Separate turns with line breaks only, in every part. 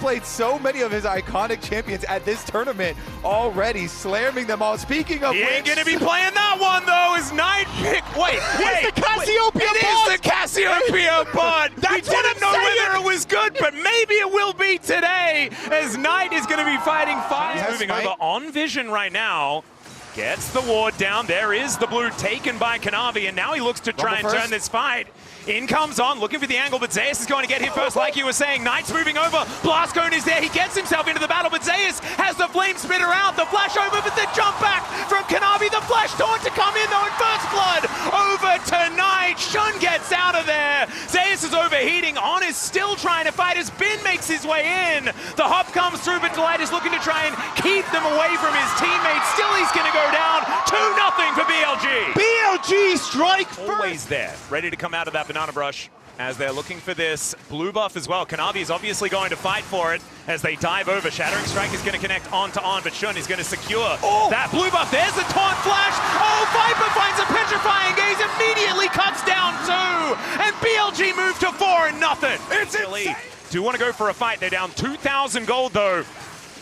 played so many of his iconic champions at this tournament already, slamming them all. Speaking of
he
which,
ain't gonna be playing that one though. Is Knight pick? Wait,
It's the Cassiopeia
It
bot.
is the Cassiopeia bot. We
That's what
didn't
I'm
know
saying.
whether it was good, but maybe it will be today, as Knight is gonna be fighting fire.
Yes,
Moving
Knight.
over on Vision right now. Gets the ward down. There is the blue taken by Kanavi, and now he looks to try and turn this fight. In comes On, looking for the angle, but Zeus is going to get hit first, like you were saying. Knight's moving over. Blast Cone is there. He gets himself into the battle, but Zeus has the flame spitter out. The flash over, but the jump back from Kanavi. The flash taunt to come in, though, in first blood. Over to Knight. Shun gets out of there. Zeus is overheating. On is still trying to fight as Bin makes his way in. The hop comes through, but Delight is looking to try and keep them away from his teammates. Still, he's going to go down. 2-0 for BLG.
BLG strike
Always
first.
there, ready to come out of that banana brush as they're looking for this blue buff as well. Kanavi is obviously going to fight for it as they dive over. Shattering Strike is going to connect on to On, but Shun is going to secure that blue buff. There's the taunt flash. Oh, Viper finds a petrifying gaze, immediately cuts down 2, and BLG move to 4-0. It's HLE do want to go for a fight. They're down 2,000 gold though.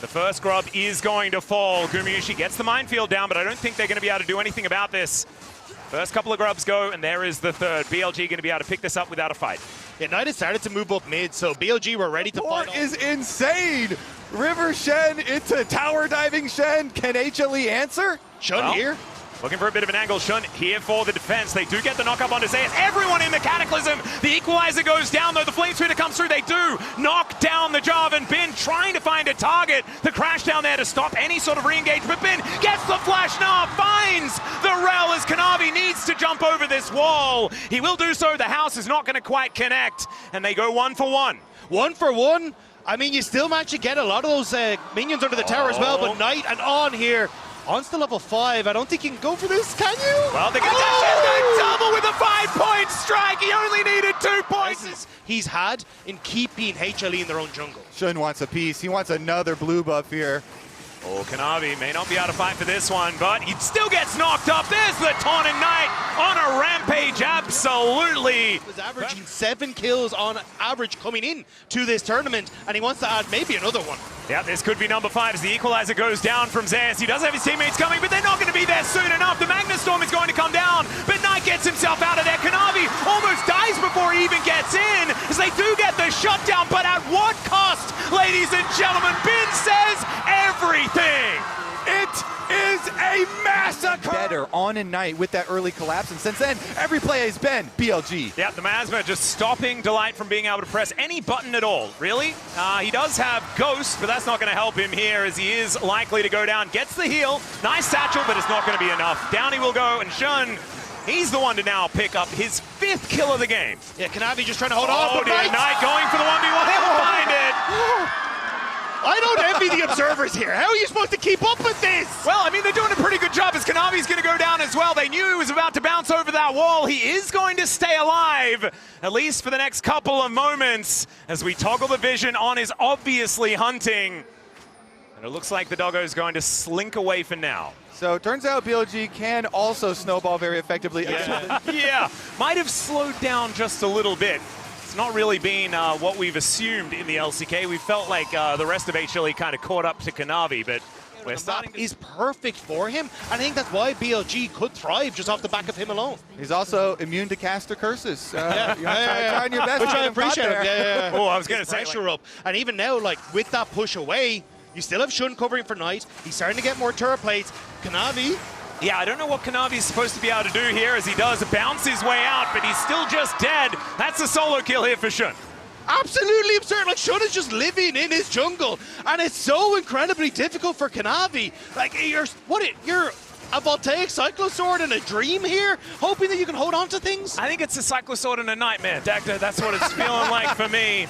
The first grub is going to fall. Gumayushi gets the minefield down, but I don't think they're going to be able to do anything about this. First couple of grubs go, and there is the third. BLG going to be able to pick this up without a fight.
Yeah, Knight has started to move up mid, so BLG were ready to fight.
Port is insane. River Shen into tower diving Shen. Can HLE answer?
Shun here.
Looking for a bit of an angle. Shun here for the defense. They do get the knock up onto Zeus. Everyone in the Cataclysm. The equalizer goes down though. The flame shooter comes through. They do knock down the Jarvan. Bin trying to find a target. The crash down there to stop any sort of re-engage. But Bin gets the flash now. Finds the Rel as Kanavi needs to jump over this wall. He will do so. The house is not going to quite connect. And they go 1 for 1.
1 for 1. I mean, you still manage to get a lot of those minions under the tower as well, but Knight and On here. On's to level 5. I don't think you can go for this, can you?
Well, they're going to double with a 5-point strike. He only needed 2 points.
He's had in keeping HLE in their own jungle.
Shun wants a piece. He wants another blue buff here.
Oh, Kanavi may not be able to fight for this one, but he still gets knocked up. There's the taunt and Knight on a rampage, absolutely.
He was averaging 7 kills on average coming in to this tournament, and he wants to add maybe another one.
Yeah, this could be number 5 as the equalizer goes down from Zeus. He does have his teammates coming, but they're not going to be there soon enough. The Magnustorm is going to come down, but Knight gets himself out of there. Kanavi almost dies before he even gets in, as they do get the shutdown, but at what cost, ladies and gentlemen? Bin says everything.
It is a massacre. Better On and Knight with that early collapse, and since then, every play has been BLG.
Yeah, the Masma just stopping Delight from being able to press any button at all, really. He does have Ghost, but that's not going to help him here as he is likely to go down. Gets the heal. Nice satchel, but it's not going to be enough. Down he will go, and Shun, he's the one to now pick up his 5th kill of the game.
Yeah, Kanavi just trying to hold on.
Oh,
But
dear, Knight going for the 1v1. He'll find it.
I don't envy the observers here. How are you supposed to keep up with this?
Well, I mean, they're doing a pretty good job as Kanavi's going to go down as well. They knew he was about to bounce over that wall. He is going to stay alive, at least for the next couple of moments, as we toggle the vision. On is obviously hunting. And it looks like the doggo is going to slink away for now.
So it turns out BLG can also snowball very effectively.
Yeah, might have slowed down just a little bit. It's not really been what we've assumed in the LCK. We felt like the rest of HLE kind of caught up to Kanavi, but we're starting to...
is perfect for him, and I think that's why BLG could thrive just off the back of him alone.
He's also immune to caster curses.
Yeah.
Trying your best.
Which I appreciate.
Yeah.
Oh, I was going to say,
Pressure up, and even now, like with that push away, you still have Shun covering for Knight. He's starting to get more turret plates. Kanavi.
Yeah, I don't know what Kanavi's supposed to be able to do here as he does bounce his way out, but he's still just dead. That's a solo kill here for Shun.
Absolutely absurd. Like, Shun is just living in his jungle, and it's so incredibly difficult for Kanavi. Like, you're a voltaic cyclosword and a dream here, hoping that you can hold on to things.
I think it's a cyclosword and a nightmare, Dacta. That's what it's feeling like for me.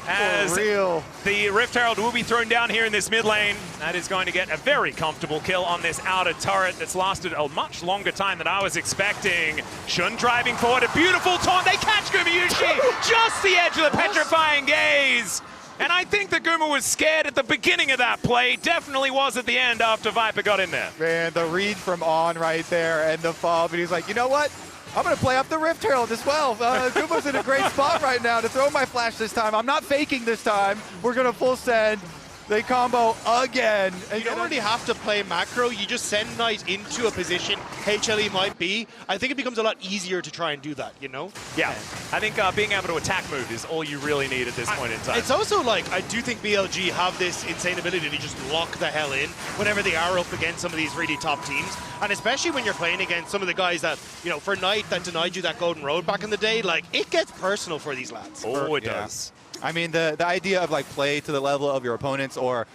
As
For real.
the Rift Herald will be thrown down here in this mid lane. That is going to get a very comfortable kill on this outer turret that's lasted a much longer time than I was expecting. Shun driving forward, a beautiful taunt. They catch Gumayushi just the edge of the petrifying gaze. And I think that Guma was scared at the beginning of that play. Definitely was at the end after Viper got in there.
Man, the read from On right there and the fall, but he's like, you know what? I'm going to play up the Rift Herald as well. Kubo's in a great spot right now to throw my flash this time. I'm not faking this time. We're going to full send. They combo again.
You don't really have to play macro. You just send Knight into a position HLE might be. I think it becomes a lot easier to try and do that, you know?
Yeah, I think being able to attack move is all you really need at this point in time.
It's also like, I do think BLG have this insane ability to just lock the hell in whenever they are up against some of these really top teams. And especially when you're playing against some of the guys that, you know, for Knight that denied you that golden road back in the day, like, it gets personal for these lads.
Oh, it does.
I mean, the idea of like play to the level of your opponents, or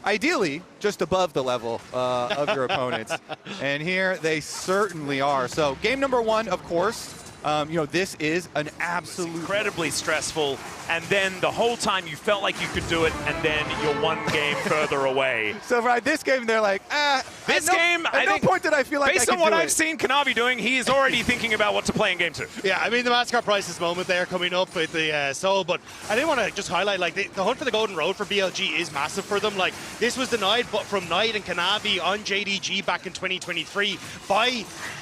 ideally just above the level of your opponents. And here they certainly are. So game number 1, of course, you know, this is an absolute
incredibly stressful, and then the whole time you felt like you could do it, and then you're one game further away.
So right, this game they're like,
this game,
at no point did I feel like
based on what I've seen Kanavi doing, he is already thinking about what to play in game 2.
Yeah, I mean, the Mascot Prices moment there coming up with the Soul, but I did want to just highlight, like, the hunt for the Golden Road for BLG is massive for them. Like, this was denied but from Knight and Kanavi on JDG back in 2023 by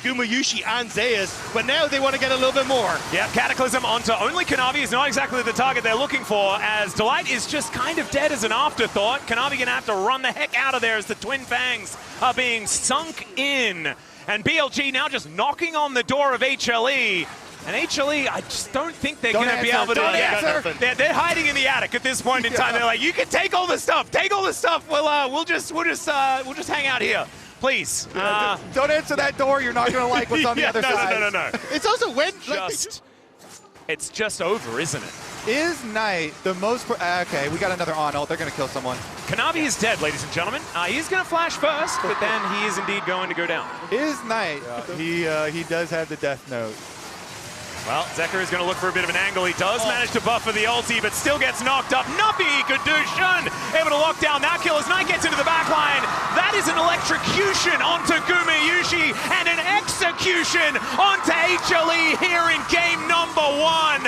Gumayushi and Zeus, but now they want to get a little bit more.
Yeah, Cataclysm onto only Kanavi is not exactly the target they're looking for, as Delight is just kind of dead as an afterthought. Kanavi gonna have to run the heck out of there as the Twin Fangs are being sunk in. And BLG now just knocking on the door of HLE. And HLE, I just don't think they're going to be able to. They're hiding in the attic at this point in time. They're like, you can take all the stuff. Take all the stuff. We'll just hang out here. Please.
Don't answer that door. You're not going to like what's on the other side.
No.
It's also when...
It's just over, isn't it?
Is Knight the most... okay, we got another on-ult. They're going to kill someone.
Kanavi is dead, ladies and gentlemen. He's going to flash first, but then he is indeed going to go down.
Is Knight... he does have the death note.
Well, Zeker is going to look for a bit of an angle. He does manage to buffer the ulti, but still gets knocked up. Nothing he could do. Shun able to lock down that kill as Knight gets into the back line. That is an electrocution onto Gumayushi and an execution onto HLE here in game number 1.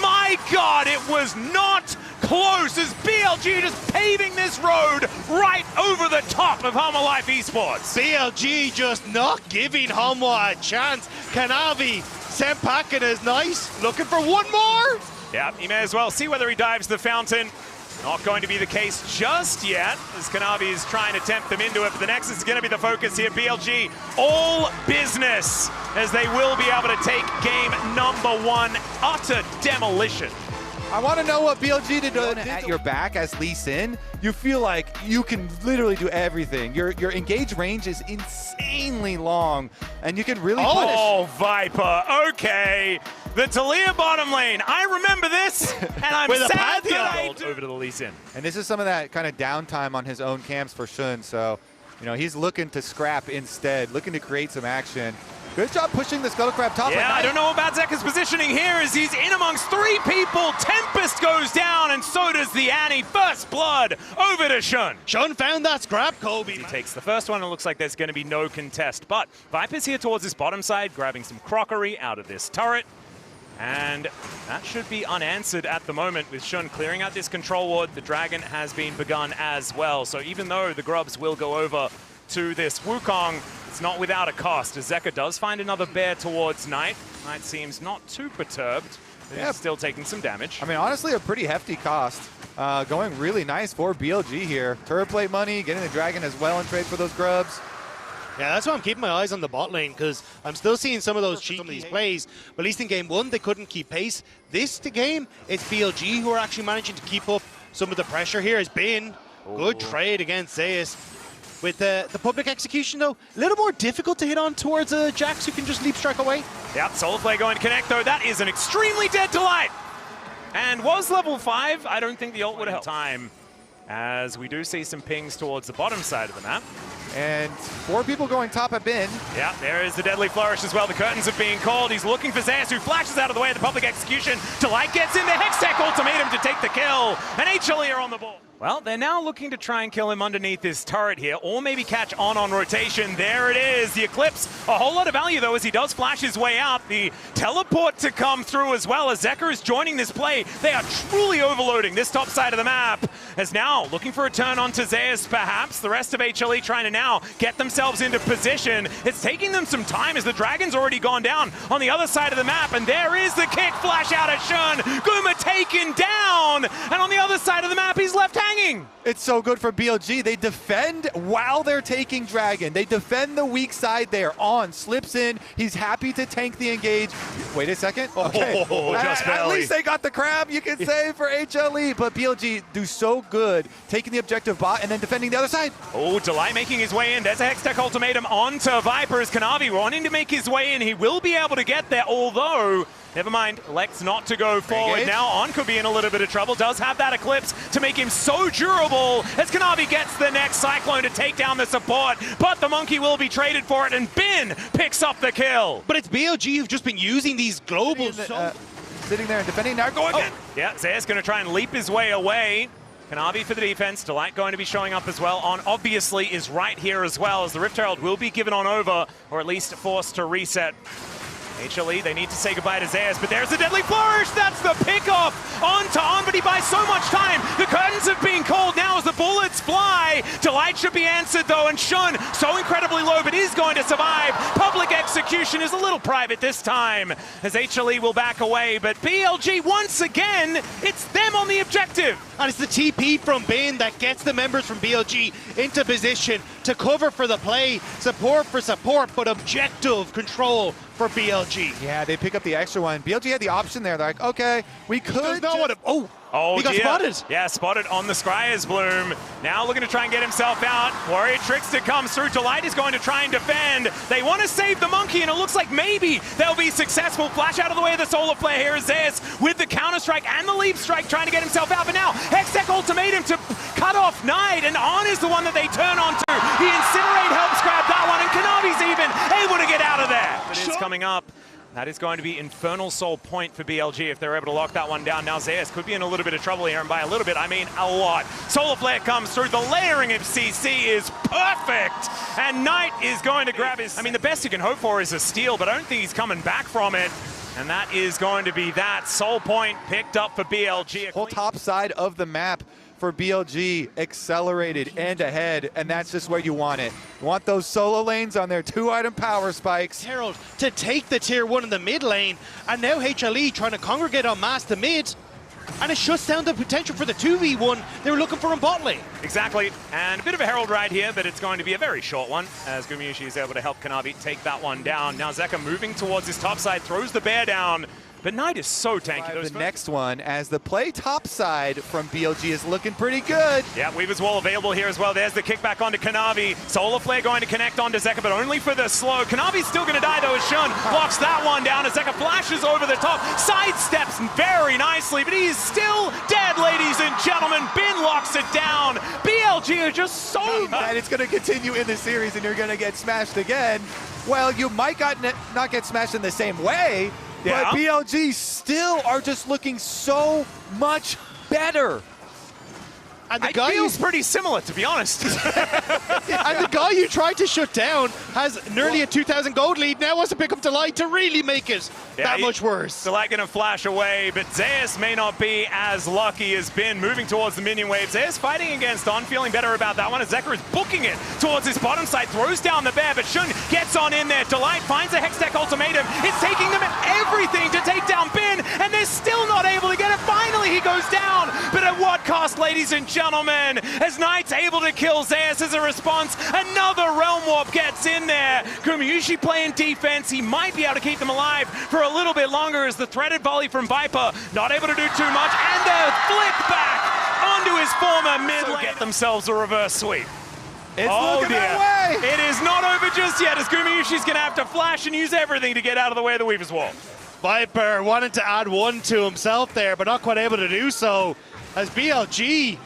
My God, it was not close as BLG just paving this road right over the top of Hanwha Life Esports.
BLG just not giving Hanwha a chance. Kanavi sent packing is nice. Looking for one more.
Yeah, he may as well see whether he dives the fountain. Not going to be the case just yet, as Kanavi is trying to tempt them into it, but the Nexus is going to be the focus here. BLG, all business, as they will be able to take game number 1. Utter demolition.
I want to know what BLG did at your back as Lee Sin. You feel like you can literally do everything. Your engage range is insanely long, and you can really punish.
Oh, Viper, okay. The Talia bottom lane, I remember this, and I'm sad that I over to the Lee Sin.
And this is some of that kind of downtime on his own camps for Shun, so, you know, he's looking to scrap instead, looking to create some action. Good job pushing the Scuttle Crab top.
Yeah, I don't know about Zeker's positioning here as he's in amongst 3 people. Tempest goes down, and so does the Annie. First blood over to Shun.
Shun found that scrap, Kobe.
He takes the first one, and it looks like there's going to be no contest. But Viper's here towards this bottom side, grabbing some crockery out of this turret. And that should be unanswered at the moment with Shun clearing out this control ward. The Dragon has been begun as well. So even though the Grubs will go over to this Wukong, it's not without a cost, as Zeker does find another bear towards Knight. Knight seems not too perturbed, but he's still taking some damage.
I mean, honestly, a pretty hefty cost. Going really nice for BLG here. Turret plate money, getting the Dragon as well in trade for those Grubs.
Yeah, that's why I'm keeping my eyes on the bot lane, because I'm still seeing some of those cheeky plays. But at least in game 1, they couldn't keep pace. This game, it's BLG who are actually managing to keep up some of the pressure here. Has been good trade against Zeus. With the public execution, though, a little more difficult to hit on towards Jax, who can just leap strike away.
Yep, Soulflare going to connect, though. That is an extremely dead Delight. And was level 5, I don't think the ult would have helped. Time, as we do see some pings towards the bottom side of the map.
And 4 people going top have been.
Yeah, there is the Deadly Flourish as well. The curtains are being called. He's looking for Zeus, who flashes out of the way of the public execution. Delight gets in the Hextech ultimatum to take the kill. And HLE are on the ball. Well, they're now looking to try and kill him underneath this turret here, or maybe catch on rotation. There it is, the Eclipse. A whole lot of value, though, as he does flash his way out. The teleport to come through as well, as Zeker is joining this play. They are truly overloading this top side of the map. As now, looking for a turn onto Zeus, perhaps. The rest of HLE trying to now get themselves into position. It's taking them some time, as the Dragon's already gone down on the other side of the map. And there is the kick, flash out at Shun. Guma taken down. And on the other side of the map, he's left hanging.
It's so good for BLG. They defend while they're taking Dragon. They defend the weak side there. On, slips in. He's happy to tank the engage. Wait a second. Okay.
Just
at
barely.
least they got the crab, you can say, for HLE. But BLG do so good taking the objective bot and then defending the other side.
Oh, Delight making his way in. There's a Hextech ultimatum onto Viper as Kanavi wanting to make his way in. He will be able to get there, although... Never mind, elects not to go forward.
Engage.
Now On could be in a little bit of trouble. Does have that Eclipse to make him so durable as Kanavi gets the next Cyclone to take down the support. But the Monkey will be traded for it, and Bin picks up the kill.
But it's BLG who've just been using these globals.
Sitting there and defending. Now go again.
Yeah, Zayas going to try and leap his way away. Kanavi for the defense. Delight going to be showing up as well. On obviously is right here as well, as the Rift Herald will be given on over, or at least forced to reset. HLE, they need to say goodbye to Zayas, but there's a deadly flourish. That's the pickoff onto On, but he buys so much time. The curtains have been called now as the bullets fly. Delight should be answered though, and Shun so incredibly low, but is going to survive. Public execution is a little private this time, as HLE will back away, but BLG once again, it's them on the objective.
And it's the TP from Bin that gets the members from BLG into position to cover for the play, support for support, but objective control for BLG.
Yeah, they pick up the extra one. BLG had the option there. They're like, okay, we could.
Oh,
he got
dear.
spotted.
Yeah, spotted on the Scryer's Bloom. Now looking to try and get himself out. Warrior Trickster comes through. Delight is going to try and defend. They want to save the Monkey, and it looks like maybe they'll be successful. Flash out of the way of the Solar Flare. Here is Zeus with the Counter-Strike and the Leap Strike trying to get himself out. But now, Hextech ultimatum to cut off Knight, and On is the one that they turn on to. The Incinerate helps grab that one, and Kanavi's even able to get out of there. It is coming up. That is going to be Infernal Soul point for BLG if they're able to lock that one down. Now Zayas could be in a little bit of trouble here, and by a little bit, I mean a lot. Solar Flare comes through. The layering of CC is perfect, and Knight is going to grab his... I mean, the best you can hope for is a steal, but I don't think he's coming back from it. And that is going to be that. Soul point picked up for BLG.
Whole top side of the map for BLG accelerated and ahead, and that's just where you want it. You want those solo lanes on their 2-item power spikes.
Herald to take the tier 1 in the mid lane, and now HLE trying to congregate on mass the mid, and it shuts down the potential for the 2v1 they were looking for in bot lane.
Exactly, and a bit of a Herald ride here, but it's going to be a very short one, as Gumiyushi is able to help Kanavi take that one down. Now Zeka moving towards his top side, throws the bear down, but Knight is so tanky.
The next one, as the play top side from BLG is looking pretty good.
Yeah, Weaver's Wall available here as well. There's the kickback onto Kanavi. Solar Flare going to connect onto Zeka, but only for the slow. Kanavi's still going to die though, as Shun blocks that one down as Zeka flashes over the top, sidesteps very nicely, but he's still dead, ladies and gentlemen. Bin locks it down. BLG are just so...
And it's going to continue in the series, and you're going to get smashed again. Well, you might not get smashed in the same way,
yeah.
But BLG still are just looking so much better.
And the
It
guy
feels pretty similar, to be honest.
and the guy you tried to shut down has nearly a 2,000 gold lead. Now wants to pick up Delight to really make it that much worse.
Delight going to flash away, but Zayas may not be as lucky as Bin moving towards the minion wave. Zayas fighting against On, feeling better about that one as Zekra is booking it towards his bottom side, throws down the bear, but Shun gets on in there. Delight finds a Hextech ultimatum. It's taking them at everything to take down Bin, and they're still not able to get it. Finally, he goes down, but at what cost, ladies and gentlemen, as Knight's able to kill Zayas as a response. Another Realm Warp gets in there. Gumiyushi playing defense. He might be able to keep them alive for a little bit longer as the threaded volley from Viper not able to do too much, and the flick back onto his former mid lane. Get themselves a reverse sweep.
It's looking that way.
It is not over just yet, as Gumiyushi's going to have to flash and use everything to get out of the way of the Weaver's Wall.
Viper wanted to add one to himself there, but not quite able to do so. As BLG,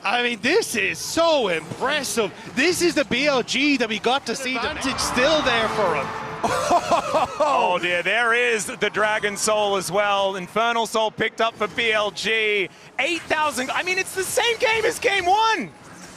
I mean, this is so impressive. This is the BLG that we got to see. The advantage still there for him.
Oh dear, there is the Dragon Soul as well. Infernal Soul picked up for BLG. 8,000, I mean, it's the same game as game 1.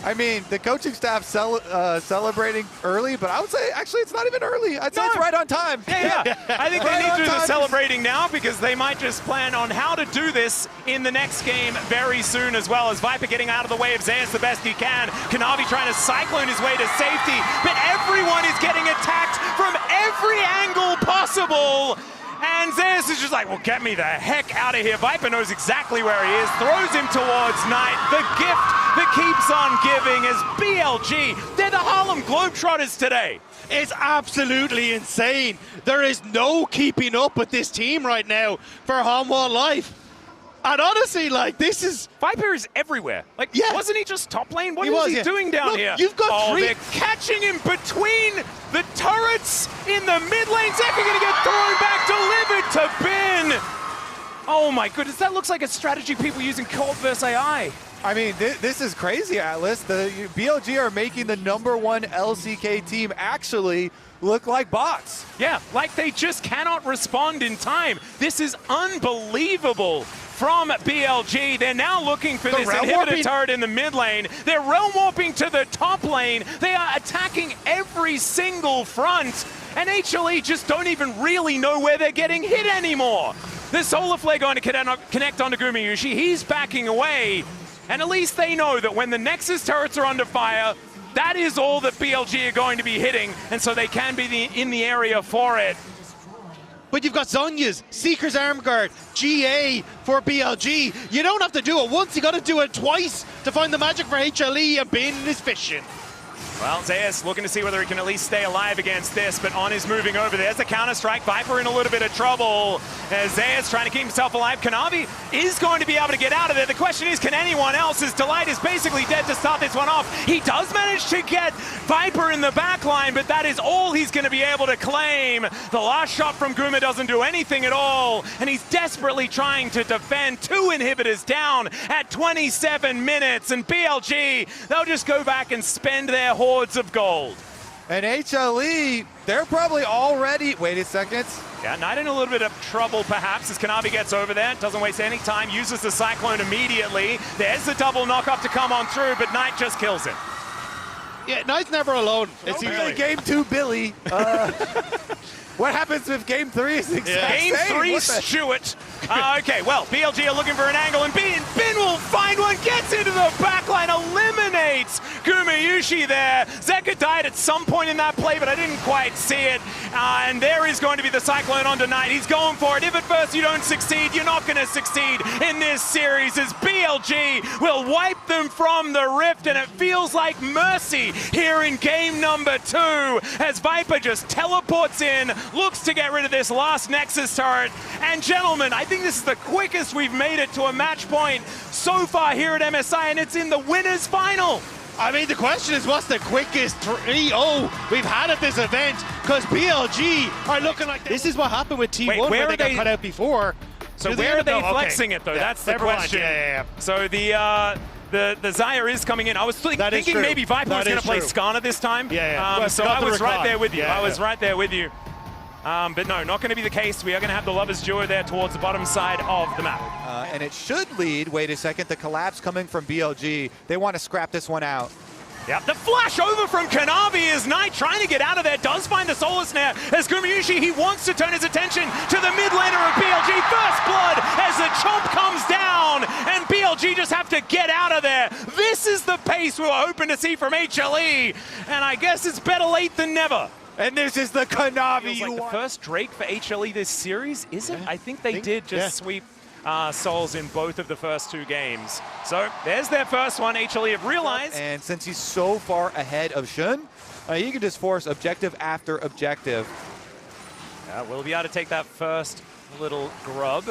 I mean, the coaching staff celebrating early, but I would say actually it's not even early. I'd say it's right on time.
Yeah. I think they need to do the celebrating now because they might just plan on how to do this in the next game very soon as well. As Viper getting out of the way of Zeus the best he can. Kanavi trying to cyclone his way to safety, but everyone is getting attacked from every angle possible. And Zeus is just like, well, get me the heck out of here. Viper knows exactly where he is, throws him towards Knight. The gift that keeps on giving is BLG. They're the Harlem Globetrotters today.
It's absolutely insane. There is no keeping up with this team right now for Hanwha Life. And honestly, like, this is...
Viper is everywhere. Like, wasn't he just top lane? What is he doing down here?
You've got three...
they're catching him between the turrets in the mid lane. Zeka gonna get thrown back, delivered to Bin. Oh my goodness, that looks like a strategy people use in co-op versus AI.
I mean, this is crazy, Atlas. The BLG are making the #1 LCK team actually look like bots.
Yeah, like they just cannot respond in time. This is unbelievable from BLG. They're now looking for this inhibitor turret in the mid lane. They're realm warping to the top lane. They are attacking every single front. And HLE just don't even really know where they're getting hit anymore. The Solar Flare going to connect onto Gumayushi. He's backing away. And at least they know that when the Nexus turrets are under fire, that is all that BLG are going to be hitting, and so they can be in the area for it.
But you've got Zonya's, Seeker's Arm Guard, GA for BLG. You don't have to do it once, you got to do it twice to find the magic for HLE, and Bin is fishing.
Well, Zeus looking to see whether he can at least stay alive against this, but On is moving over. There's the counter-strike. Viper in a little bit of trouble. As Zeus trying to keep himself alive. Kanavi is going to be able to get out of there. The question is, can anyone else? His Delight is basically dead to start this one off. He does manage to get Viper in the back line, but that is all he's going to be able to claim. The last shot from Guma doesn't do anything at all, and he's desperately trying to defend. 2 inhibitors down at 27 minutes, and BLG, they'll just go back and spend their hordes of gold.
And HLE, they're probably already... Wait a second.
Yeah, Knight in a little bit of trouble perhaps as Kanavi gets over there. Doesn't waste any time, uses the Cyclone immediately. There's the double knock up to come on through, but Knight just kills him.
Yeah, Knight's never alone.
It's usually game 2, Billy. What happens if game 3 is exact
Game 3, Stewart. Okay, well, BLG are looking for an angle, and Bin will find one, gets into the backline, eliminates Gumayushi there. Zeka died at some point in that play, but I didn't quite see it. And there is going to be the Cyclone onto Knight. He's going for it. If at first you don't succeed, you're not going to succeed in this series, as BLG will wipe them from the rift, and it feels like mercy here in game number 2, as Viper just teleports in, looks to get rid of this last Nexus turret. And gentlemen, I think this is the quickest we've made it to a match point so far here at MSI, and it's in the winners final.
I mean, the question is, what's the quickest 3-0 we've had at this event? Because BLG are looking like this is what happened with T1 where they got cut out before.
So where are they flexing it though? Yeah, that's the question. So the Zaya is coming in. I was thinking maybe Viper was going to play Skana this time. So I was right there with you. I was right there with you. But no, not going to be the case. We are going to have the Lovers Duo there towards the bottom side of the map.
And it should lead, wait a second, the collapse coming from BLG. They want to scrap this one out.
Yep, the flash over from Kanavi is Knight trying to get out of there, does find the Solar Snare as Gumayushi, he wants to turn his attention to the mid laner of BLG. First blood as the chomp comes down, and BLG just have to get out of there. This is the pace we were hoping to see from HLE, and I guess it's better late than never.
And this is the Kanavi.
Feels like the first Drake for HLE this series, is it? I think they did just sweep Souls in both of the first 2 games. So there's their first one. HLE have realized.
And since he's so far ahead of Shun, he can just force objective after objective.
Will be able to take that first little grub.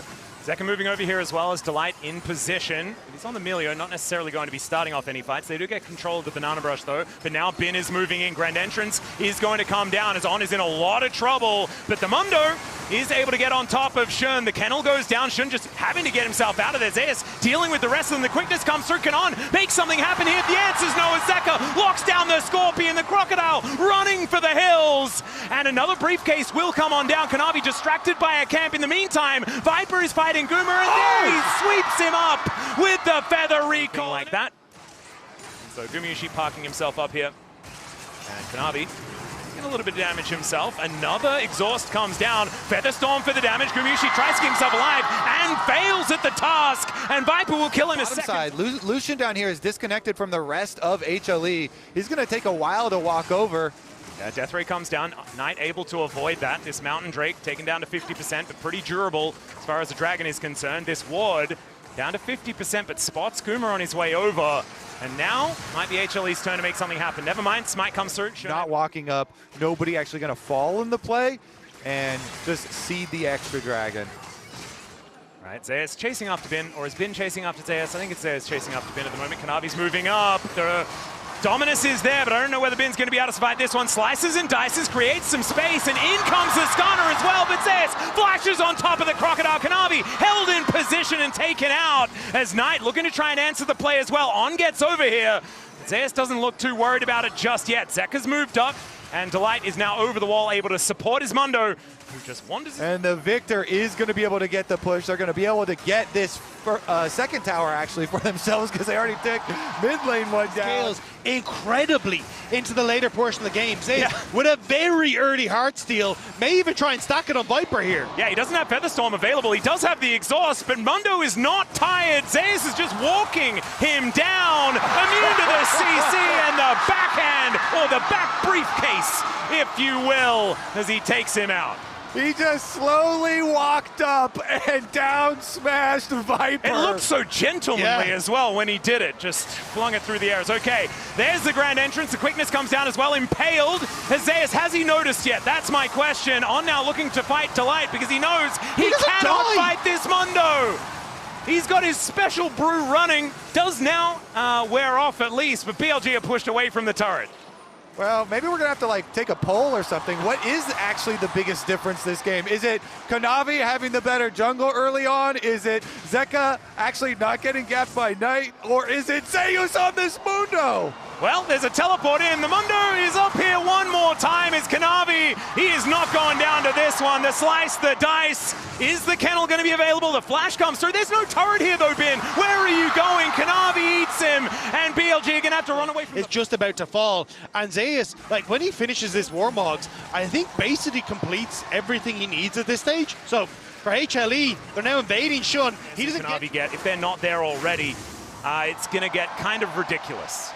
Zeka moving over here as well as Delight in position. He's on the Melio, not necessarily going to be starting off any fights. They do get control of the Banana Brush though, but now Bin is moving in. Grand Entrance is going to come down as On is in a lot of trouble, but the Mundo is able to get on top of Shun. The kennel goes down, Shun just having to get himself out of there. Zeus dealing with the rest of them. The quickness comes through, Kanon make something happen here. The answer's no as Zeka locks down the Scorpion, the Crocodile running for the hills, and another briefcase will come on down. Kanavi distracted by a camp. In the meantime, Viper is fighting Goomer, and there he sweeps him up with the feather recall. Like that. So Gumayushi parking himself up here. And Kanavi getting a little bit of damage himself. Another exhaust comes down. Featherstorm for the damage. Gumayushi tries to keep himself alive and fails at the task. And Viper will kill him a second.
Side. Lucian down here is disconnected from the rest of HLE. He's going to take a while to walk over.
Yeah, Death Ray comes down. Knight able to avoid that. This Mountain Drake taken down to 50%, but pretty durable as far as the Dragon is concerned. This Ward down to 50%, but spots Goomer on his way over. And now might be HLE's turn to make something happen. Never mind, Smite comes through.
Not walking up. Nobody actually going to fall in the play and just seed the extra Dragon.
Right, Zeus chasing after Bin, or has Bin chasing after Zeus? I think it's Zeus chasing after Bin at the moment. Kanavi's moving up. Dominus is there, but I don't know whether Bin's going to be able to survive this one. Slices and dices, creates some space, and in comes the Stunner as well, but Zeus flashes on top of the Crocodile. Kanavi held in position and taken out as Knight looking to try and answer the play as well. On gets over here. Zeus doesn't look too worried about it just yet. Zeka's moved up, and Delight is now over the wall, able to support his Mundo, who just wanders.
And the Victor is going to be able to get the push. They're going to be able to get this second tower actually for themselves because they already took mid lane one down.
Scales incredibly into the later portion of the game. Zeus with a very early heart steal, may even try and stack it on Viper here.
Yeah, he doesn't have Featherstorm available. He does have the exhaust, but Mundo is not tired. Zeus is just walking him down, immune to the CC and the backhand, or the back briefcase, if you will, as he takes him out.
He just slowly walked up and down smashed Viper.
It looked so gentlemanly as well when he did it. Just flung it through the airs. Okay, there's the Grand Entrance. The quickness comes down as well. Impaled. Zeus, has he noticed yet? That's my question. On now looking to fight Delight because he knows he cannot fight this Mundo. He's got his special brew running. Does now wear off at least, but BLG are pushed away from the turret.
Well, maybe we're going to have to like take a poll or something. What is actually the biggest difference this game? Is it Kanavi having the better jungle early on? Is it Zeka actually not getting gapped by Knight? Or is it Zeus on this Mundo?
Well, there's a teleport in. The Mundo is up here one more time. It's Kanavi. He is not going down to this one. The slice, the dice. Is the kennel going to be available? The flash comes through. There's no turret here though, Bin. Where are you going? Kanavi eats him, and BLG are going to have to run away from
It's just about to fall. And Zeus, like when he finishes this Warmogs, I think basically completes everything he needs at this stage. So for HLE, they're now invading Shun. He doesn't
get, if they're not there already, it's going to get kind of ridiculous.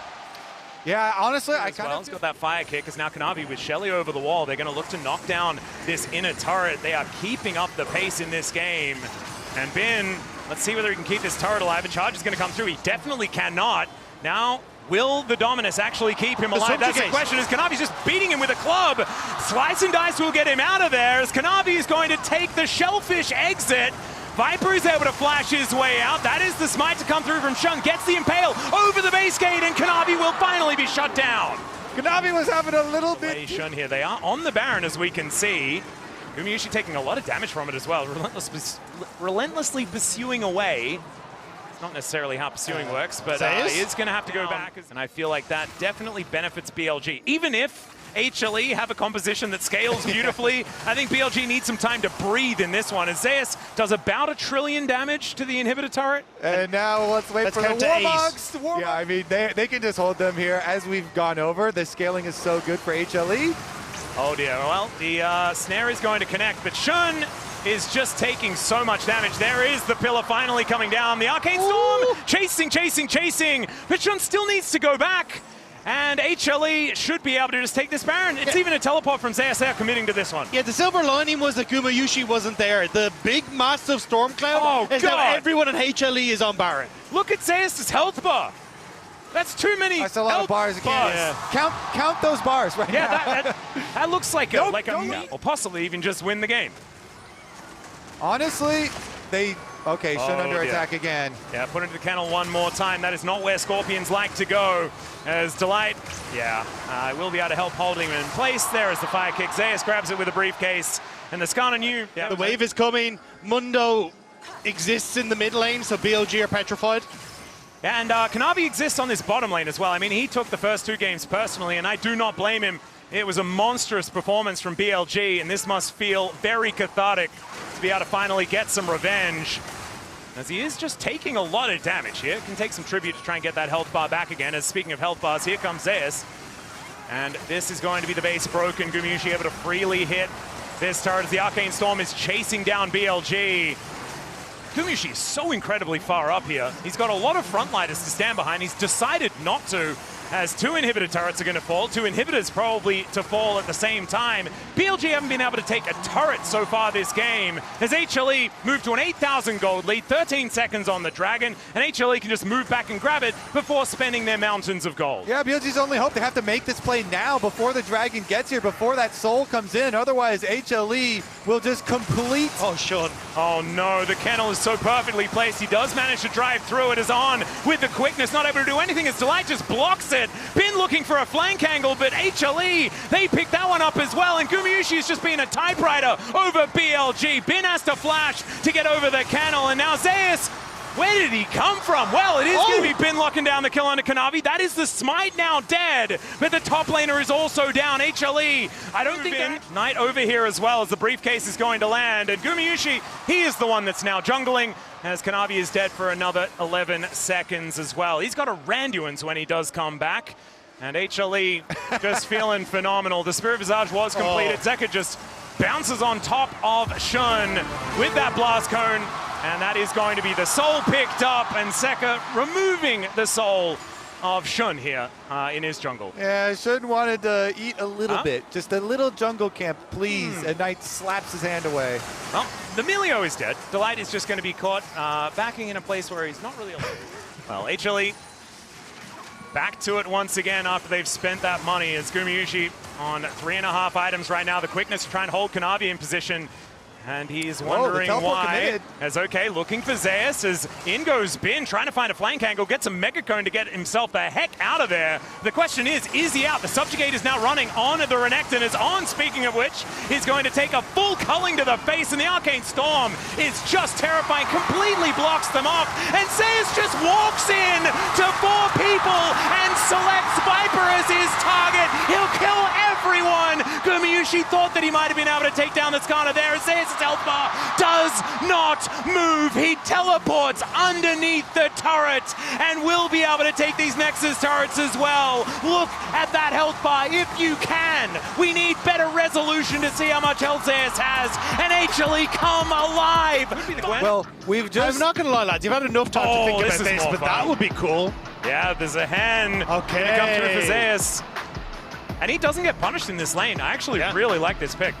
Yeah, honestly, I kind
of got that fire kick as now Kanavi with Shelly over the wall. They're going to look to knock down this inner turret. They are keeping up the pace in this game. And Bin, let's see whether he can keep this turret alive. A charge is going to come through. He definitely cannot. Now, will the Dominus actually keep him alive? That's the question, as Kanavi's just beating him with a club. Slice and dice will get him out of there as Kanavi is going to take the shellfish exit. Viper is able to flash his way out. That is the smite to come through from Shun. Gets the impale over the base gate, and Kanavi will finally be shut down.
Kanavi was having a little bit.
Shun here. They are on the Baron, as we can see. Gumayushi taking a lot of damage from it as well. Relentlessly pursuing away. It's not necessarily how pursuing works, but he is going to have to go back. And I feel like that definitely benefits BLG. Even if HLE have a composition that scales beautifully, I think BLG needs some time to breathe in this one. And Zeus does about 1 trillion damage to the inhibitor turret.
And now let's wait for the Warmogs. Yeah, I mean, they can just hold them here. As we've gone over, the scaling is so good for HLE.
Oh dear, well, the snare is going to connect, but Shun is just taking so much damage. There is the pillar finally coming down. The Arcane Storm chasing, but Shun still needs to go back. And HLE should be able to just take this Baron. It's even a teleport from Zeus. They are committing to this one.
Yeah, the silver lining was that Gumayushi wasn't there. The big, massive storm cloud is now everyone in HLE is on Baron.
Look at Zeus' health bar. That's too many.
That's a lot of bars again. Yeah. Count those bars right now.
That looks like a or possibly even just win the game.
Honestly, they Okay, Shun under attack again.
Yeah, put into the kennel one more time. That is not where Scorpions like to go. As Delight, will be able to help holding him in place there as the fire kick. Zeus grabs it with a briefcase, and the Skarner knew. Yeah,
the wave is coming. Mundo exists in the mid lane, so BLG are petrified.
And Kanavi exists on this bottom lane as well. I mean, he took the first 2 games personally, and I do not blame him. It was a monstrous performance from BLG, and this must feel very cathartic to be able to finally get some revenge, as he is just taking a lot of damage here. Can take some tribute to try and get that health bar back again. As speaking of health bars, here comes Zeus. And this is going to be the base broken. Gumayusi able to freely hit this turret as the Arcane Storm is chasing down BLG. Gumayusi is so incredibly far up here. He's got a lot of frontliners to stand behind. He's decided not to, as 2 inhibitor turrets are going to fall. 2 inhibitors probably to fall at the same time. BLG haven't been able to take a turret so far this game, as HLE moved to an 8,000 gold lead, 13 seconds on the Dragon, and HLE can just move back and grab it before spending their mountains of gold.
Yeah, BLG's only hope. They have to make this play now before the Dragon gets here, before that soul comes in. Otherwise, HLE will just complete.
Oh, Shun.
Oh no, the kennel is so perfectly placed. He does manage to drive through it, is on with the quickness, not able to do anything as Delight just blocks it. Bin looking for a flank angle, but HLE, they picked that one up as well, and Gumayusi is just being a typewriter over BLG. Bin has to flash to get over the kennel, and now Zeus, where did he come from? Well, it is going to be Bin locking down the kill onto Kanavi. That is the smite now dead, but the top laner is also down. HLE, I don't think Knight over here as well, as the briefcase is going to land, and Gumayusi, he is the one that's now jungling, as Kanavi is dead for another 11 seconds as well. He's got a Randuin's when he does come back, and HLE just feeling phenomenal. The Spirit Visage was completed. Zeka just bounces on top of Shun with that blast cone, and that is going to be the soul picked up, and Zeka removing the soul of Shun here in his jungle.
Yeah, Shun wanted to eat a little bit. Just a little jungle camp, please. And Knight slaps his hand away.
Well, the Milio is dead. Delight is just going to be caught backing in a place where he's not really allowed. Well, HLE back to it once again after they've spent that money, as Gumayusi on 3.5 items right now. The quickness to try and hold Kanavi in position. And he's wondering why. Committed. As okay, looking for Zeus, as in goes Bin, trying to find a flank angle, gets a Mega Cone to get himself the heck out of there. The question is he out? The Subjugate is now running on, the Renekton is on, speaking of which, he's going to take a full culling to the face, and the Arcane Storm is just terrifying, completely blocks them off, and Zeus just walks in to 4 people and selects Viper as his target. He'll kill everyone. Gumayusi thought that he might have been able to take down the Skarner there, as Zeus' health bar does not move. He teleports underneath the turret and will be able to take these Nexus turrets as well. Look at that health bar if you can. We need better resolution to see how much health Zeus has, and HLE come alive.
Well, we've just...
I'm not going to lie, lads. You've had enough time to think about this, but that would be cool.
Yeah, there's a hen.
Okay.
Gonna come through for Zeus. And he doesn't get punished in this lane. I actually really like this pick.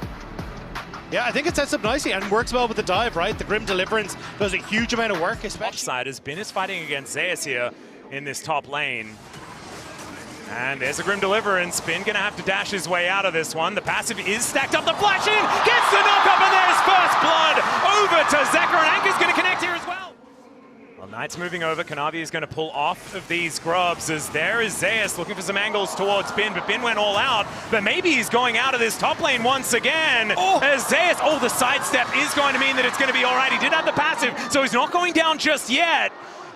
Yeah, I think it sets up nicely and works well with the dive, right? The Grim Deliverance does a huge amount of work, especially.
Offside as Bin is fighting against Zeus here in this top lane. And there's a Grim Deliverance. Bin gonna have to dash his way out of this one. The passive is stacked up. The flash in, gets the knock up, and there's first blood over to Zeka, and Anka's gonna connect here as well. Well, Knight's moving over. Kanavi is going to pull off of these grubs, as there is Zeus looking for some angles towards Bin, but Bin went all out. But maybe he's going out of this top lane once again. As Zeus, the sidestep is going to mean that it's going to be all right. He did have the passive, so he's not going down just yet.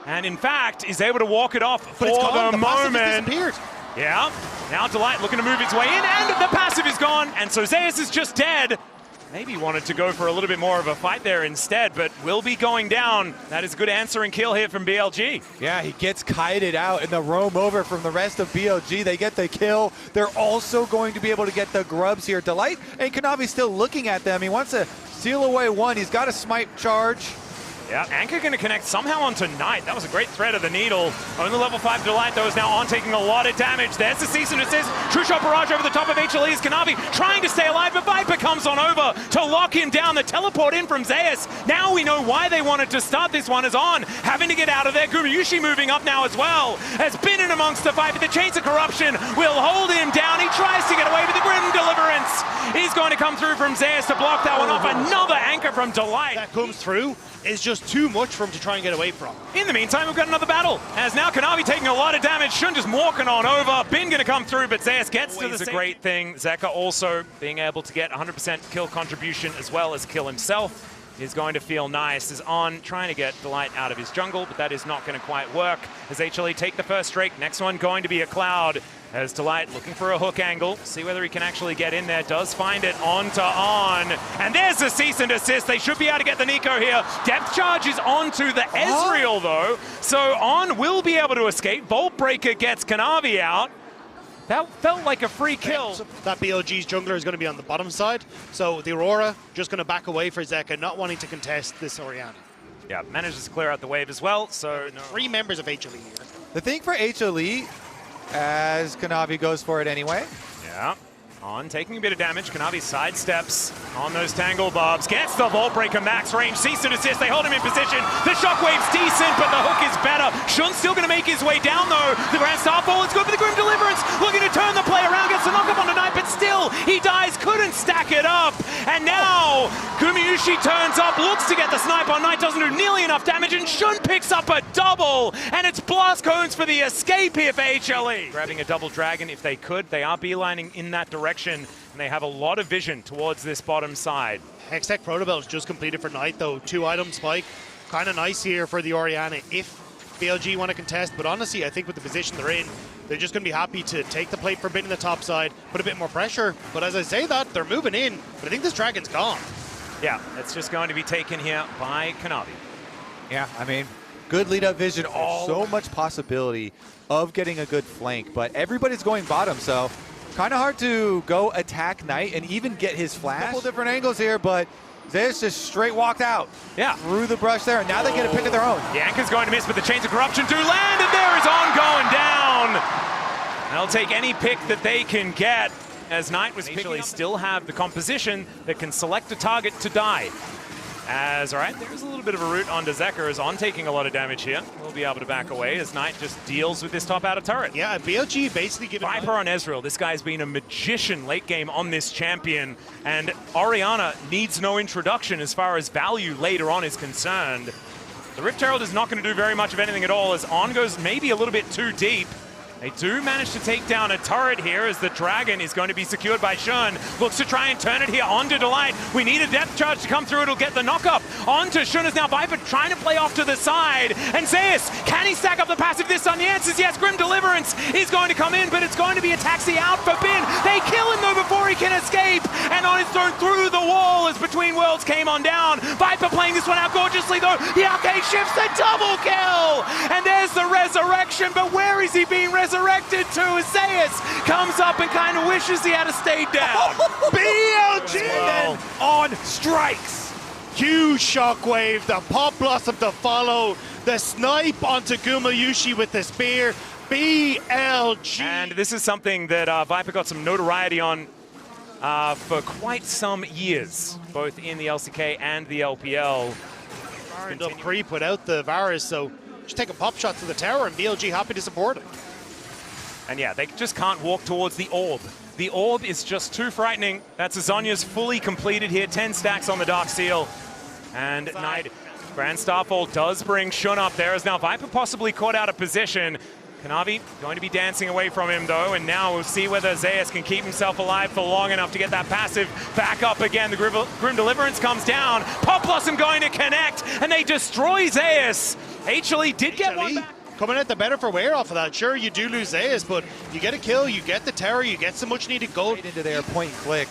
And in fact, is able to walk it off for the moment. Yeah, now Delight looking to move its way in, and the passive is gone. And so Zeus is just dead. Maybe wanted to go for a little bit more of a fight there instead, but will be going down. That is a good answering kill here from BLG.
Yeah, he gets kited out in the roam over from the rest of BLG. They get the kill. They're also going to be able to get the grubs here. Delight and Kanavi still looking at them. He wants to steal away one. He's got a smite charge.
Yeah, Anka going to connect somehow onto Knight. That was a great thread of the needle. Only level 5 Delight, though, is now on, taking a lot of damage. There's the cease and desist. True shot barrage over the top of HLE's Kanavi, trying to stay alive, but Viper comes on over to lock him down. The teleport in from Zeus. Now we know why they wanted to start this one, is on, having to get out of there. Gumayusi moving up now as well. Has been in amongst the fight, but the Chains of Corruption will hold him down. He tries to get away, but the Grim Deliverance is going to come through from Zeus to block that one off. Another anchor from Delight.
That comes through is just just too much for him to try and get away from.
In the meantime, we've got another battle. As now Kanavi taking a lot of damage. Shun just walking on over. Bin going to come through, but Zeus gets to the great thing. Zeka also being able to get 100% kill contribution as well as kill himself is going to feel nice. Is on trying to get Delight out of his jungle, but that is not going to quite work as HLE take the first strike. Next one going to be a Cloud as Delight looking for a hook angle. See whether he can actually get in there. Does find it onto On. And there's the cease and desist. They should be able to get the Nico here. Depth charge is onto the Ezreal though. So On will be able to escape. Bolt Breaker gets Kanavi out. That felt like a free kill.
That BLG's jungler is going to be on the bottom side. So the Aurora just going to back away for Zeka, not wanting to contest this Orianna.
Yeah, manages to clear out the wave as well. So no.
3 members of HLE here.
The thing for HLE, as Kanavi goes for it anyway.
Yeah. On taking a bit of damage. Kanavi sidesteps on those tangle bobs. Gets the Vault Breaker max range. Cease and desist. They hold him in position. The shockwave's decent, but the hook is better. Shun's still going to make his way down though. The Grand Starfall is good for the Grim Deliverance. Looking to turn the play around. Gets the knockup on the Knight, but still he dies. Couldn't stack it up. And now Gumayusi turns up. Looks to get the snipe on Knight. Doesn't do nearly enough damage. And Shun picks up a double. And it's blast cones for the escape here for HLE. Grabbing a double dragon if they could. They are beelining in that direction. And they have a lot of vision towards this bottom side.
Hextech Protobel's just completed for Knight though. 2-item spike. Kind of nice here for the Orianna if BLG want to contest. But honestly, I think with the position they're in, they're just going to be happy to take the plate for a bit in the top side, put a bit more pressure. But as I say that, they're moving in. But I think this dragon's gone.
Yeah, it's just going to be taken here by Kanavi.
Yeah, I mean, good lead-up vision. So much possibility of getting a good flank, but everybody's going bottom, so kind of hard to go attack Knight and even get his flash. Couple different angles here, but Zeus just straight walked out.
Yeah.
Through the brush there, and now they get a pick of their own.
Yanka's going to miss, but the Chains of Corruption do land, and there is On going down. They'll take any pick that they can get, as Knight was actually still have the composition that can select a target to die. As, all right, there's a little bit of a route onto Zeker as On taking a lot of damage here. We'll be able to back away as Knight just deals with this top outer turret.
Yeah, BLG basically giving
Viper on Ezreal. This guy's been a magician late game on this champion, and Orianna needs no introduction as far as value later on is concerned. The Rift Herald is not going to do very much of anything at all as On goes maybe a little bit too deep. They do manage to take down a turret here as the Dragon is going to be secured by Shun. Looks to try and turn it here onto Delight. We need a depth charge to come through. It'll get the knockup onto Shun as now Viper trying to play off to the side. And Zeus, can he stack up the passive this time? The answer is yes. Grim Deliverance is going to come in, but it's going to be a taxi out for Bin. They kill him though before he can escape. And On is thrown through the wall as Between Worlds came on down. Viper playing this one out gorgeously though. The arcade shifts the double kill. And there's the resurrection, but where is he being resurrected to? Zeus comes up and kind of wishes he had stayed down.
BLG
well.
On strikes. Huge shockwave, the pop blossom to follow, the snipe onto Gumayusi with the spear. BLG.
And this is something that Viper got some notoriety on for quite some years, both in the LCK and the LPL.
Up creep without the Varus, so just take a pop shot to the tower and BLG happy to support it.
And yeah, they just can't walk towards the orb. The orb is just too frightening. That's Azonia's fully completed here. 10 stacks on the Dark Seal. And Knight, Grand Starfall does bring Shun up there as now Viper possibly caught out of position. Kanavi going to be dancing away from him though, and now we'll see whether Zeus can keep himself alive for long enough to get that passive back up again. The Grim Deliverance comes down. Pop Blossom going to connect, and they destroy Zeus. HLE did get one back.
Coming out the better for wear off of that. Sure, you do lose Zeus, but you get a kill, you get the tower, you get some much needed gold.
Into their point and click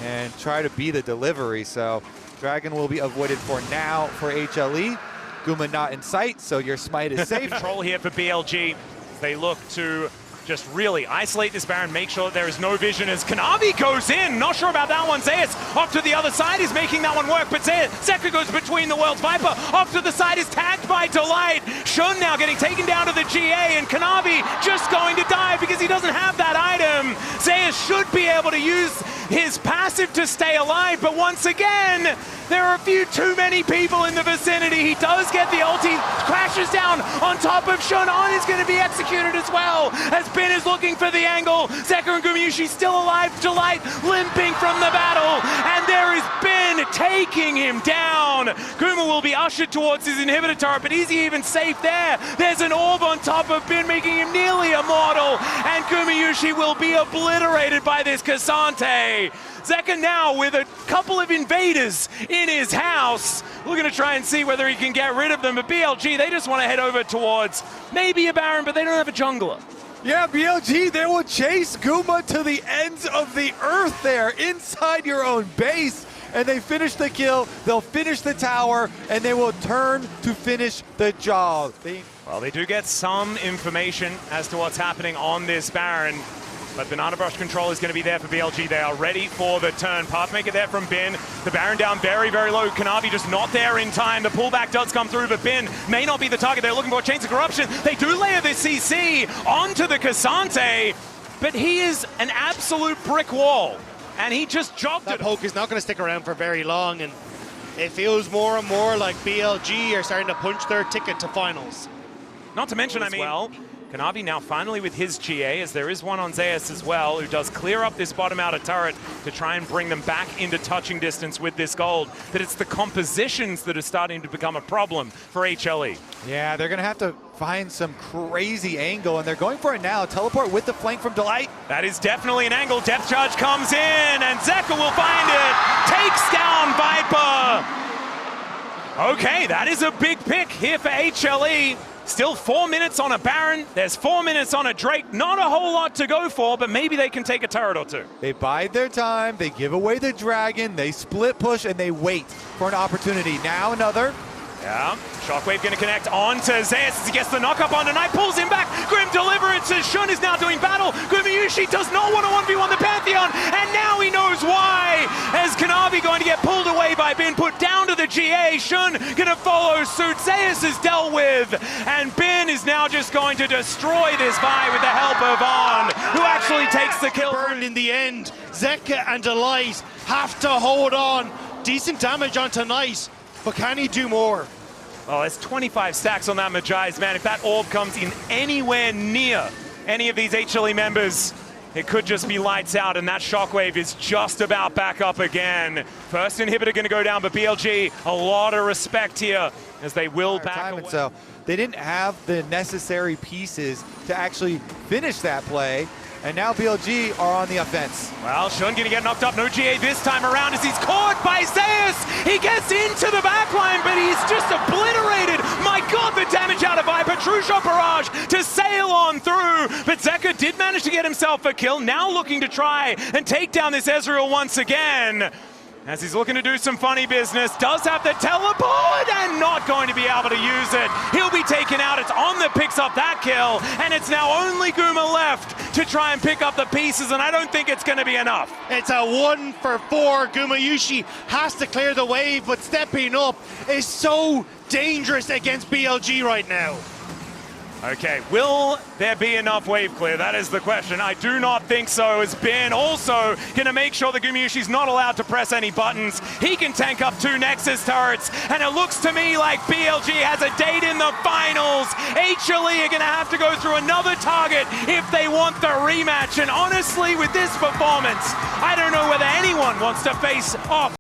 and try to be the delivery. So Dragon will be avoided for now for HLE. Guma not in sight, so your smite is safe.
Control here for BLG. They look to just really isolate this Baron, make sure that there is no vision as Kanavi goes in. Not sure about that one. Zeus off to the other side is making that one work, but Zeka goes between the worlds. Viper off to the side is tagged by Delight. Shun now getting taken down to the GA, and Kanavi just going to die because he doesn't have that item. Zeus should be able to to use his passive to stay alive, but once again, there are a few too many people in the vicinity. He does get the ulti, crashes down on top of Shun. On is going to be executed as well, as Ben is looking for the angle. Zeka and Gumayushi still alive, Delight limping from the battle, and there is Ben taking him down. Guma will be ushered towards his inhibitor turret, but is he even safe there? There's an orb on top of Ben, making him nearly immortal, and Gumayushi will be obliterated by this Cassante. Zeka now with a couple of invaders in his house. We're going to try and see whether he can get rid of them, but BLG, they just want to head over towards maybe a Baron, but they don't have a jungler.
Yeah, BLG, they will chase Guma to the ends of the earth there, inside your own base, and they finish the kill, they'll finish the tower, and they will turn to finish the job.
Well, they do get some information as to what's happening on this Baron, but Banana Brush control is going to be there for BLG. They are ready for the turn. Pathmaker there from Bin. The Baron down very, very low. Kanavi just not there in time. The pullback does come through, but Bin may not be the target. They're looking for Chains of Corruption. They do layer the CC onto the Cassante, but he is an absolute brick wall, and he just jogged
That
it.
poke is not going to stick around for very long, and it feels more and more like BLG are starting to punch their ticket to finals.
Not to mention, I mean, well, Kanavi now finally with his GA, as there is one on Zeus as well, who does clear up this bottom outer turret to try and bring them back into touching distance with this gold. But it's the compositions that are starting to become a problem for HLE.
Yeah, they're going to have to find some crazy angle, and they're going for it now. Teleport with the flank from Delight.
That is definitely an angle. Depth charge comes in, and Zeka will find it. Takes down Viper. Okay, that is a big pick here for HLE. Still 4 minutes on a Baron, there's 4 minutes on a Drake. Not a whole lot to go for, but maybe they can take a turret or two.
They bide their time, they give away the dragon, they split push, and they wait for an opportunity. Now another.
Yeah, Shockwave going to connect on to Zeus as he gets the knock-up on tonight, pulls him back. Grim Deliverance as Shun is now doing battle. Gumayushi does not want to 1v1 the Pantheon, and now he knows why, as Kanavi going to get pulled away by Bin, put down to the GA. Shun going to follow suit. Zeus is dealt with, and Bin is now just going to destroy this Vi with the help of On, who actually takes the kill.
Burned in the end. Zeka and Delight have to hold on. Decent damage on tonight, but can he do more?
Well, there's 25 stacks on that Magi's, man. If that orb comes in anywhere near any of these HLE members, it could just be lights out, and that Shockwave is just about back up again. First inhibitor going to go down, but BLG, a lot of respect here, as they will back away.
So they didn't have the necessary pieces to actually finish that play, and now BLG are on the offense.
Well, Shun going to get knocked up. No GA this time around as he's caught by Zeus. He gets into the backline, but he's just obliterated. My God, the damage out of Viper. True shot barrage to sail on through. But Zeka did manage to get himself a kill. Now looking to try and take down this Ezreal once again, as he's looking to do some funny business. Does have the teleport and not going to be able to use it. He'll be taken out. It's On that picks up that kill, and it's now only Guma left to try and pick up the pieces, and I don't think it's going to be enough.
It's a 1 for 4. Gumayushi has to clear the wave, but stepping up is so dangerous against BLG right now.
Okay, will there be enough wave clear? That is the question. I do not think so, as Ben also going to make sure that Gumayushi's not allowed to press any buttons. He can tank up 2 Nexus turrets, and it looks to me like BLG has a date in the finals. HLE are going to have to go through another target if they want the rematch, and honestly, with this performance, I don't know whether anyone wants to face off